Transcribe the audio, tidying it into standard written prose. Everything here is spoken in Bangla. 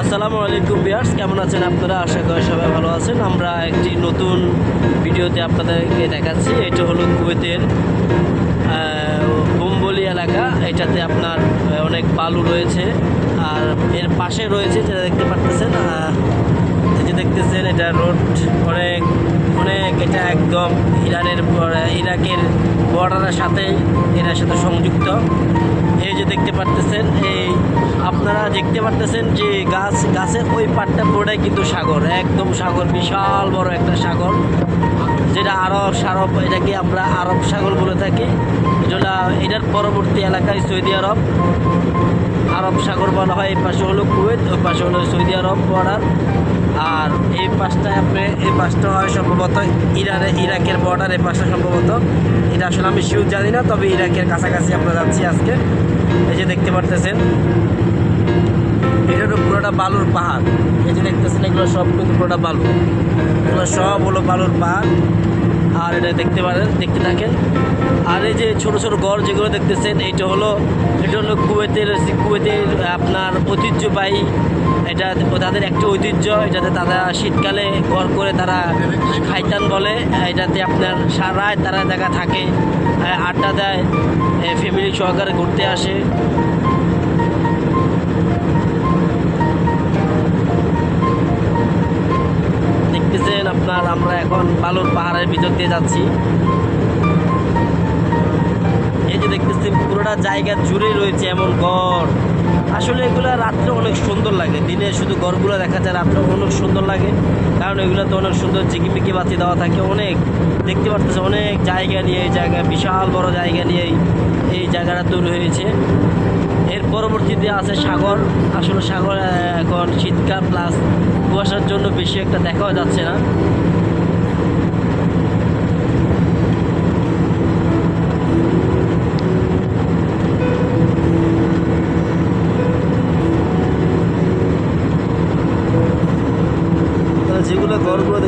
আসসালামু আলাইকুম ভিউয়ার্স, কেমন আছেন আপনারা? আশা করি সবাই ভালো আছেন। আমরা একটি নতুন ভিডিওতে আপনাদেরকে দেখাচ্ছি। এটা হলো কুয়েতের বোম্বলি এলাকা। এটাতে আপনার অনেক বালু রয়েছে, আর এর পাশে রয়েছে যেটা দেখতে পারতেছেন, এই যে দেখতেছেন এটা রোড অনেক অনেক এটা একদম ইরাকের বর্ডারের সাথে এটার সাথে সংযুক্ত। এই যে দেখতে পারতেছেন, এই আপনারা দেখতে পারতেছেন যে গাছের ওই পাটটা পুরোটাই কিন্তু সাগর, একদম সাগর, বিশাল বড় একটা সাগর, যেটা এটাকে আমরা আরব সাগর বলে থাকি। এটার পরবর্তী এলাকায় সৌদি আরব সাগর বলা হয়। এই পাশে হলো কুয়েত, ওই পাশে হলো সৌদি আরব বর্ডার। আর এই পাশটা হয় সম্ভবত ইরাকের বর্ডার। এই পাশটা সম্ভবত, এটা আসলে আমি শিওর জানি না, তবে ইরাকের কাছাকাছি আমরা যাচ্ছি আজকে। এই যে দেখতে পারতেছেন, এটা হলো পুরোটা বালুর পাহাড়। এই যে দেখতেছেন, এগুলো সব কিন্তু পুরোটা বালু, এগুলো সব হলো বালুর পাহাড়। আর এটা দেখতে থাকেন। আর এই যে ছোট ছোট ঘর যেগুলো দেখতেছেন, এটা হলো কুয়েতের আপনার ঐতিহ্যবাহী, এটা তাদের একটা ঐতিহ্য। এটাতে তারা শীতকালে ঘর করে তারা খাইতান বলে। এটাতে আপনার সারায় তারা জায়গা থাকে, আড্ডা দেয়, ফ্যামিলি সহকারে ঘুরতে আসে। দেখতেছেন আপনার, আমরা এখন বালুর পাহাড়ের ভিতর দিয়ে যাচ্ছি। এই যে দেখতেছেন পুরোটা জায়গা জুড়ে রয়েছে এমন ঘর। আসলে এগুলো রাত্রে অনেক সুন্দর লাগে, দিনে শুধু ঘরগুলো দেখা যায়, রাত্রে অনেক সুন্দর লাগে, কারণ এগুলো তো অনেক সুন্দর ঝিকিমিকি বাতি দেওয়া থাকে। অনেক দেখতে পারতেছে, অনেক জায়গা নিয়ে, এই জায়গা বিশাল বড় জায়গা নিয়ে এই জায়গাটা তৈরি হয়েছে। এর পরবর্তীতে আছে সাগর। আসলে সাগর এখন শীতকাল প্লাস কুয়াশার জন্য বেশি একটা দেখাও যাচ্ছে না। যেগুলো ঘরগুলো